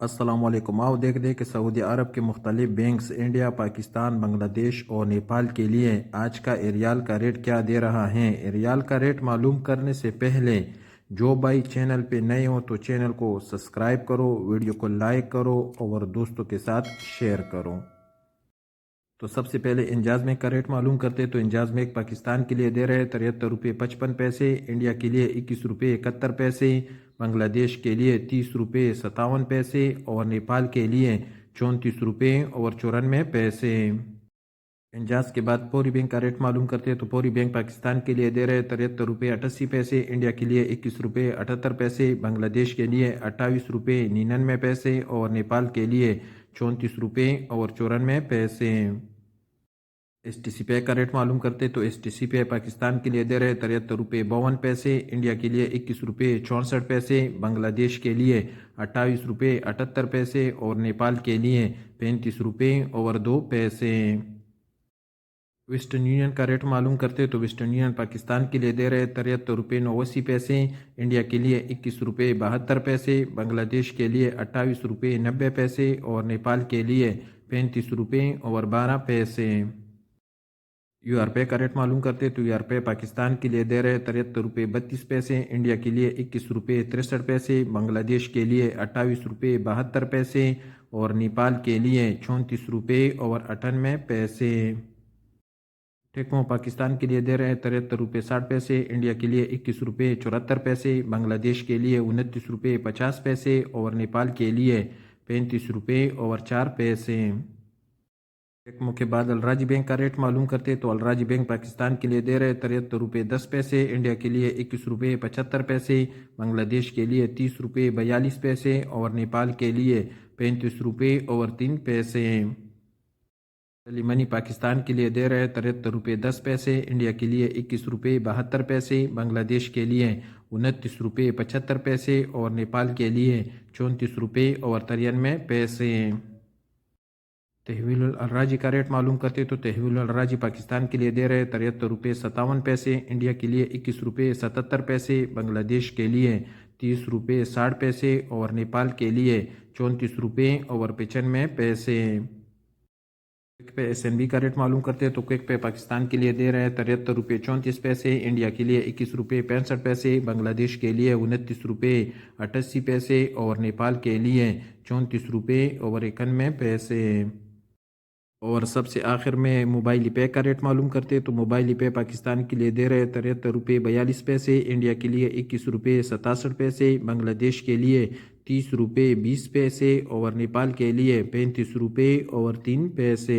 السلام علیکم۔ آؤ دیکھ دیں کہ سعودی عرب کے مختلف بینکس انڈیا، پاکستان، بنگلہ دیش اور نیپال کے لیے آج کا ریال کا ریٹ کیا دے رہا ہے۔ ریال کا ریٹ معلوم کرنے سے پہلے جو بھائی چینل پہ نئے ہو تو چینل کو سبسکرائب کرو، ویڈیو کو لائک کرو اور دوستوں کے ساتھ شیئر کرو۔ تو سب سے پہلے انجاز میں کا ریٹ معلوم کرتے تو انجاز میں پاکستان کے لیے دے رہے 73 روپے 55 پیسے، انڈیا کے لیے 21 روپے 71 پیسے، بنگلہ دیش کے لیے 30 روپے 57 پیسے اور نیپال کے لیے 34 روپے اور 94 پیسے۔ انجاز کے بعد پوری بینک کا ریٹ معلوم کرتے تو پوری بینک پاکستان کے لیے دے رہے 73 روپے 88 پیسے، انڈیا کے لیے 21 روپے 78 پیسے، بنگلہ دیش کے لیے 28 روپے 99 پیسے اور نیپال کے لیے 34 روپے اور 94 پیسے۔ ایس ٹی سی پے کا ریٹ معلوم کرتے تو ایس ٹی سی پے پاکستان کے لیے دے رہے 73 روپے 52 پیسے، انڈیا کے لیے 21 روپے 64 پیسے، بنگلہ دیش کے لیے 28 روپے 78 پیسے اور نیپال کے لیے 35 روپے اور 2 پیسے۔ ویسٹرن یونین کا ریٹ معلوم کرتے تو ویسٹرن یونین پاکستان کے لیے دے رہے 73 روپے 89 پیسے، انڈیا کے لیے 21 روپے 72 پیسے، بنگلہ دیش کے لیے 28 روپے 90 پیسے اور نیپال کے لیے 35 روپے اور 12 پیسے۔ یو آر پے کا ریٹ معلوم کرتے تو یو آر پے پاکستان کے لیے دے رہے 73 روپے 32 پیسے، انڈیا کے لیے 21 روپے 63 پیسے، بنگلہ دیش کے لیے 28 روپے 72 پیسے اور نیپال کے لیے 34 روپے اور 98 پیسے۔ ٹیکمو پاکستان کے لیے دے رہے 73 روپے 60 پیسے، انڈیا کے لیے 21 روپے 74 پیسے، بنگلہ دیش کے لیے 29 روپے 50 پیسے اور نیپال کے لیے 35 روپے اور 4 پیسے۔ ٹیکمو کے بعد الراجی بینک کا ریٹ معلوم کرتے تو الراجی بینک پاکستان کے لیے دے رہے 73 روپے 10 پیسے، انڈیا کے لیے 21 روپے 75 پیسے، بنگلہ دیش کے لیے 30 روپے 42 پیسے اور نیپال کے لیے 35 روپے اور 3 پیسے۔ علی منی پاکستان کے لیے دے رہے 73 روپے 10 پیسے، انڈیا کے لیے 21 روپے 72 پیسے، بنگلہ دیش کے لیے 29 روپے 75 پیسے اور نیپال کے لیے 34 روپے اور 93 پیسے۔ تحویل الراجی کا ریٹ معلوم کرتے تو تحویل الراجی پاکستان کے لیے دے رہے 73 روپے 57 پیسے، انڈیا کے لیے 21 روپے 77 پیسے، بنگلہ دیش کے لیے 30 روپے 60 پیسے اور نیپال کے لیے 34 روپے اور 95 پیسے۔ Quick pay S N B کا ریٹ معلوم کرتے تو کوئک پے پاکستان کے لیے دے رہے 73 روپے 34 پیسے، انڈیا کے لیے 21 روپے 65 پیسے، بنگلہ دیش کے لیے 29 روپے 88 پیسے اور نیپال کے لیے 34 روپے اور 91 پیسے۔ اور سب سے آخر میں موبائل پے کا ریٹ معلوم کرتے تو موبائل پے پاکستان کے لیے دے رہے 73 روپے 42 پیسے، انڈیا کے لیے 21 روپے 67 پیسے، بنگلہ دیش کے لیے 30 روپے 20 پیسے اور نیپال کے لیے 35 روپے اور 3 پیسے۔